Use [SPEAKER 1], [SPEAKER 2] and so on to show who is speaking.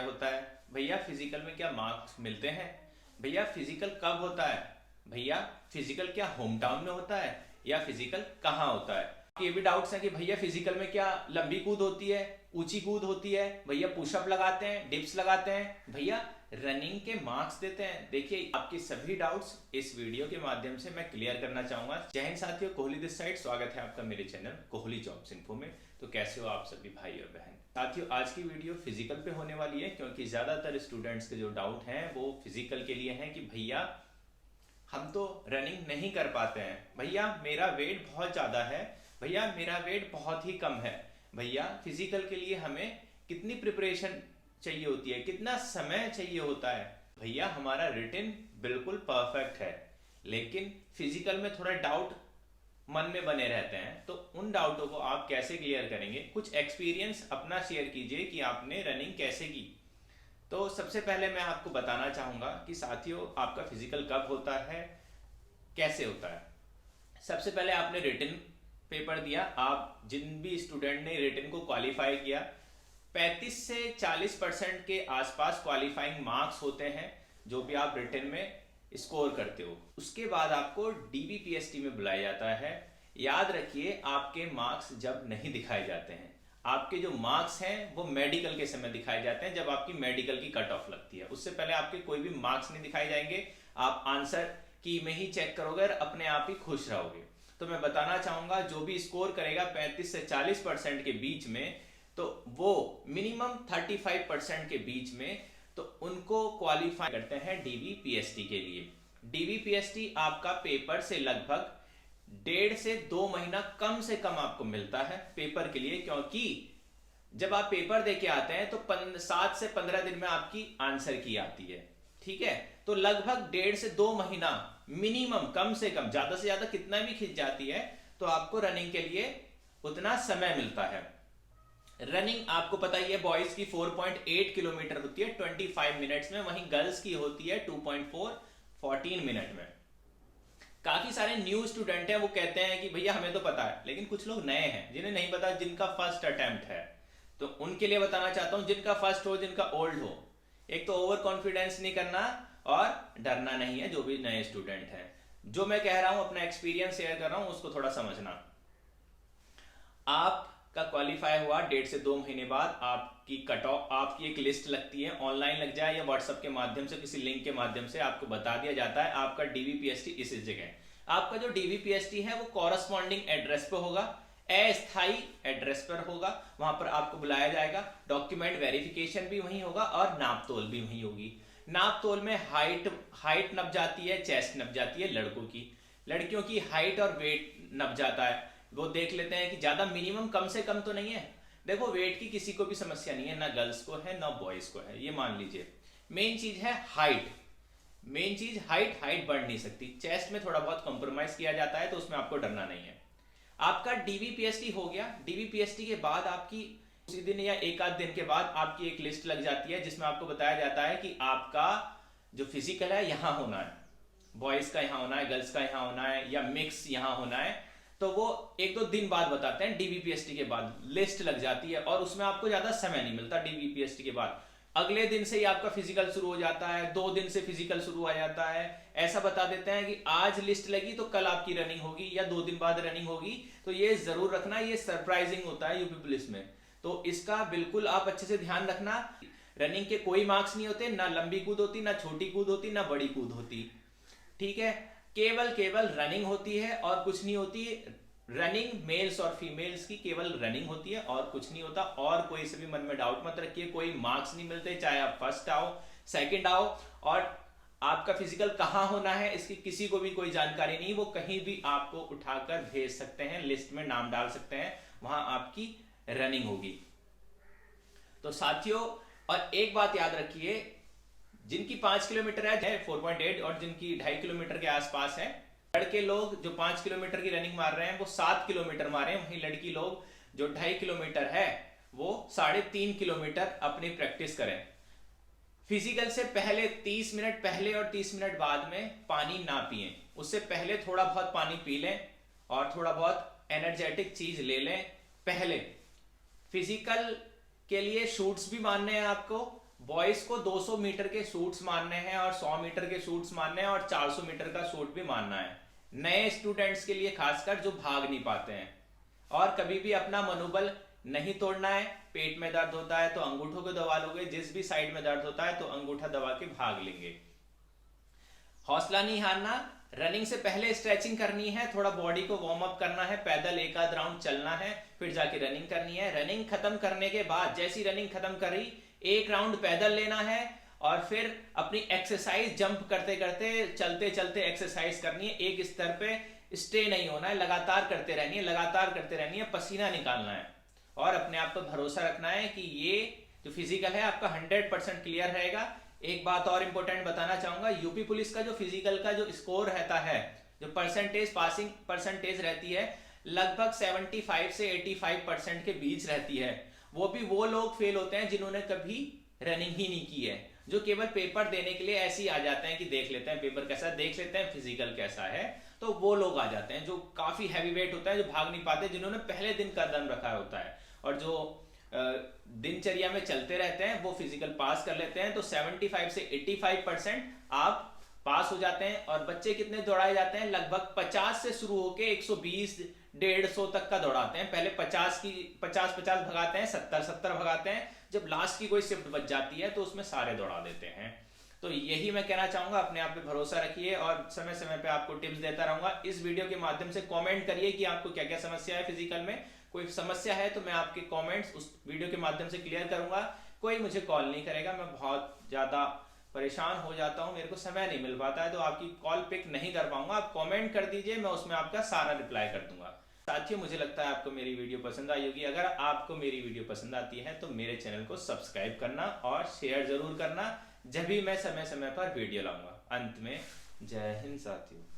[SPEAKER 1] होता है? भैया फिजिकल में क्या मार्क्स मिलते हैं? भैया फिजिकल कब होता है? भैया फिजिकल क्या होम टाउन में होता है या फिजिकल कहाँ होता है? ये भी डाउट्स हैं कि भैया फिजिकल में क्या लंबी कूद होती है, ऊंची कूद होती है, भैया पुशअप लगाते हैं, डिप्स लगाते हैं, भैया रनिंग के मार्क्स देते हैं। देखिए आपके सभी डाउट्स इस वीडियो के माध्यम से मैं क्लियर करना चाहूंगा। जय हिंद साथियों, कोहली दिस साइड, स्वागत है आपका मेरे चैनल कोहली जॉब्स इन्फो में। तो कैसे हो आप सभी भाई और बहन? साथियों आज की वीडियो फिजिकल पे होने वाली है क्योंकि ज्यादातर स्टूडेंट्स के जो डाउट हैं वो फिजिकल के लिए हैं कि भैया हम तो रनिंग नहीं कर पाते हैं, भैया मेरा वेट बहुत ज़्यादा है, भैया मेरा वेट बहुत ही कम है, भैया फिजिकल के लिए हमें कितनी प्रिपरेशन चाहिए होती है, कितना समय चाहिए होता है, भैया हमारा रिटन बिल्कुल परफेक्ट है लेकिन फिजिकल में थोड़ा डाउट मन में बने रहते हैं। तो उन डाउटों को आप कैसे क्लियर करेंगे? कुछ एक्सपीरियंस अपना शेयर कीजिए कि आपने रनिंग कैसे की। तो सबसे पहले मैं आपको बताना चाहूंगा कि साथियों आपका फिजिकल कब होता है, कैसे होता है। सबसे पहले आपने रिटन पेपर दिया। आप जिन भी स्टूडेंट ने रिटन को क्वालिफाई किया 35 से 40% के आसपास क्वालिफाइंग मार्क्स होते हैं जो भी आप रिटन में स्कोर करते हो। उसके बाद आपको डीबीपीएसटी में बुलाया जाता है। याद रखिए आपके मार्क्स जब नहीं दिखाए जाते हैं, आपके जो मार्क्स हैं वो मेडिकल के समय दिखाए जाते हैं जब आपकी मेडिकल की कट ऑफ लगती है। उससे पहले आपके कोई भी मार्क्स नहीं दिखाए जाएंगे। आप आंसर की में ही चेक करोगे और अपने आप ही खुश रहोगे। तो मैं बताना चाहूंगा जो भी स्कोर करेगा 35 से 40% के बीच में, तो वो मिनिमम 35% के बीच में, तो उनको क्वालिफाई करते हैं डीबीपीएसटी के लिए। डीबीपीएसटी आपका पेपर से लगभग 1.5 से 2 महीना कम से कम आपको मिलता है पेपर के लिए, क्योंकि जब आप पेपर देके आते हैं तो 7 से 15 दिन में आपकी आंसर की आती है। ठीक है, तो लगभग 1.5 से 2 महीना मिनिमम, कम से कम, ज्यादा से ज्यादा कितना भी खिंच जाती है तो आपको रनिंग के लिए उतना समय मिलता है। रनिंग आपको पता ही है बॉयज की 4.8 किलोमीटर होती है 25 मिनट्स में, वहीं गर्ल्स की होती है 2.4 14 मिनट में। काफी सारे न्यू स्टूडेंट हैं, वो कहते हैं कि भैया हमें तो पता है, लेकिन कुछ लोग नए हैं जिन्हें नहीं पता, जिनका फर्स्ट अटेम्प्ट है। तो उनके लिए बताना चाहता हूं, जिनका फर्स्ट हो, जिनका ओल्ड हो, एक तो ओवर कॉन्फिडेंस नहीं करना और डरना नहीं है। जो भी नए स्टूडेंट हैं, जो मैं कह रहा हूं अपना एक्सपीरियंस शेयर कर रहा हूं, उसको थोड़ा समझना। आपका क्वालिफाई हुआ 1.5 से 2 महीने बाद आपकी कट ऑफ, आपकी एक लिस्ट लगती है, ऑनलाइन लग जाए या व्हाट्सएप के माध्यम से, किसी लिंक के माध्यम से आपको बता दिया जाता है आपका डीबीपीएसटी इस जगह। आपका जो डीबीपीएसटी है वो कॉरस्पॉन्डिंग एड्रेस पे होगा, अस्थायी एड्रेस पर होगा, वहां पर आपको बुलाया जाएगा। डॉक्यूमेंट वेरिफिकेशन भी वहीं होगा और नाप तोल भी वहीं होगी। नाप तोल में हाइट नप जाती है, चेस्ट नप जाती है लड़कों की, लड़कियों की हाइट और वेट नप जाता है। वो देख लेते हैं कि ज्यादा मिनिमम कम से कम तो नहीं है। देखो वेट की किसी को भी समस्या नहीं है, ना गर्ल्स को है ना बॉयज को है, ये मान लीजिए। मेन चीज है हाइट, मेन चीज हाइट बढ़ नहीं सकती। चेस्ट में थोड़ा बहुत कॉम्प्रोमाइज किया जाता है तो उसमें आपको डरना नहीं है। आपका डीबीपीएसटी हो गया। डीबीपीएसटी के बाद आपकी उसी दिन या एक आध दिन के बाद आपकी एक लिस्ट लग जाती है जिसमें आपको बताया जाता है कि आपका जो फिजिकल है यहां होना है, बॉयज का यहां होना है, गर्ल्स का यहां होना है या मिक्स यहां होना है। तो वो 1-2 दिन बाद बताते हैं। डीबीपीएसटी के बाद लिस्ट लग जाती है और उसमें आपको ज्यादा समय नहीं मिलता। डीबीपीएसटी के बाद अगले दिन से ही आपका फिजिकल शुरू हो जाता है, 2 दिन से फिजिकल शुरू हो जाता है। ऐसा बता देते हैं कि आज लिस्ट लगी तो कल आपकी रनिंग होगी या 2 दिन बाद रनिंग होगी। तो ये जरूर रखना, ये सरप्राइजिंग होता है यूपी पुलिस में, तो इसका बिल्कुल आप अच्छे से ध्यान रखना। रनिंग के कोई मार्क्स नहीं होते, ना लंबी कूद होती, ना छोटी कूद होती, ना बड़ी कूद होती। ठीक है, केवल रनिंग होती है और कुछ नहीं होती। रनिंग मेल्स और फीमेल्स की केवल रनिंग होती है और कुछ नहीं होता। और कोई से भी मन में डाउट मत रखिए, कोई मार्क्स नहीं मिलते, चाहे आप फर्स्ट आओ सेकंड आओ। और आपका फिजिकल कहाँ होना है इसकी किसी को भी कोई जानकारी नहीं, वो कहीं भी आपको उठाकर भेज सकते हैं, लिस्ट में नाम डाल सकते हैं, वहां आपकी रनिंग होगी। तो साथियों, और एक बात याद रखिए, जिनकी 5 किलोमीटर है 4.8 और जिनकी 2.5 किलोमीटर के आसपास है, लड़के लोग जो 5 किलोमीटर की रनिंग मार रहे हैं वो 7 किलोमीटर मारे, वहीं लड़की लोग जो 2.5 किलोमीटर है वो 3.5 किलोमीटर अपनी प्रैक्टिस करें। फिजिकल से पहले 30 मिनट पहले और 30 मिनट बाद में पानी ना पिए, उससे पहले थोड़ा बहुत पानी पी लें और थोड़ा बहुत एनर्जेटिक चीज ले लें। पहले फिजिकल के लिए शूट्स भी मानने हैं आपको, बॉयज को 200 मीटर के शूट्स मारने हैं और 100 मीटर के शूट्स मारने हैं और 400 मीटर का शूट भी मारना है, नए स्टूडेंट्स के लिए खासकर जो भाग नहीं पाते हैं। और कभी भी अपना मनोबल नहीं तोड़ना है। पेट में दर्द होता है तो अंगूठों को दबा लोगे, जिस भी साइड में दर्द होता है तो अंगूठा दबा के भाग लेंगे। हौसला नहीं हारना। रनिंग से पहले स्ट्रेचिंग करनी है, थोड़ा बॉडी को वार्म अप करना है, पैदल एक आध राउंड चलना है, फिर जाके रनिंग करनी है। रनिंग खत्म करने के बाद जैसी रनिंग खत्म करी, एक राउंड पैदल लेना है और फिर अपनी एक्सरसाइज जंप करते करते चलते चलते एक्सरसाइज करनी है। एक स्तर पे स्टे नहीं होना है, लगातार करते रहनी है, लगातार करते रहनी है, पसीना निकालना है और अपने आप पर भरोसा रखना है कि ये जो फिजिकल है आपका 100% क्लियर रहेगा। एक बात और इंपॉर्टेंट बताना चाहूंगा, यूपी पुलिस का जो फिजिकल का जो स्कोर रहता है, जो परसेंटेज पासिंग परसेंटेज रहती है, लगभग 75 से 85% के बीच रहती है। वो भी वो लोग फेल होते हैं जिन्होंने कभी रनिंग ही नहीं की है, जो केवल पेपर देने के लिए ऐसे ही आ जाते हैं कि देख लेते हैं पेपर कैसा, देख लेते हैं फिजिकल कैसा है, तो वो लोग आ जाते हैं जो काफी हैवी वेट होता है, जो भाग नहीं पाते, जिन्होंने पहले दिन का दम रखा होता है और जो दिनचर्या में चलते रहते हैं, वो फिजिकल पास कर लेते हैं। तो 75 से 85% आप पास हो जाते हैं। और बच्चे कितने दौड़ाए जाते हैं, लगभग 50 से शुरू होके 120 150 तक का दौड़ाते हैं। पहले 50 भगाते हैं, 70 भगाते हैं, जब लास्ट की कोई शिफ्ट बच जाती है तो उसमें सारे दौड़ा देते हैं। तो यही मैं कहना चाहूंगा, अपने आप पे भरोसा रखिए और समय समय पे आपको टिप्स देता रहूंगा। इस वीडियो के माध्यम से कमेंट करिए कि आपको क्या क्या समस्या है फिजिकल में। कोई समस्या है तो मैं आपके कमेंट्स उस वीडियो के माध्यम से क्लियर करूंगा। कोई मुझे कॉल नहीं करेगा, मैं बहुत ज्यादा परेशान हो जाता हूं, मेरे को समय नहीं मिल पाता है, तो आपकी कॉल पिक नहीं कर पाऊंगा। आप कमेंट कर दीजिए, मैं उसमें आपका सारा रिप्लाई कर दूंगा। साथियों, मुझे लगता है आपको मेरी वीडियो पसंद आई होगी। अगर आपको मेरी वीडियो पसंद आती है तो मेरे चैनल को सब्सक्राइब करना और शेयर जरूर करना, जब भी मैं समय समय पर वीडियो लाऊंगा। अंत में जय हिंद साथियों।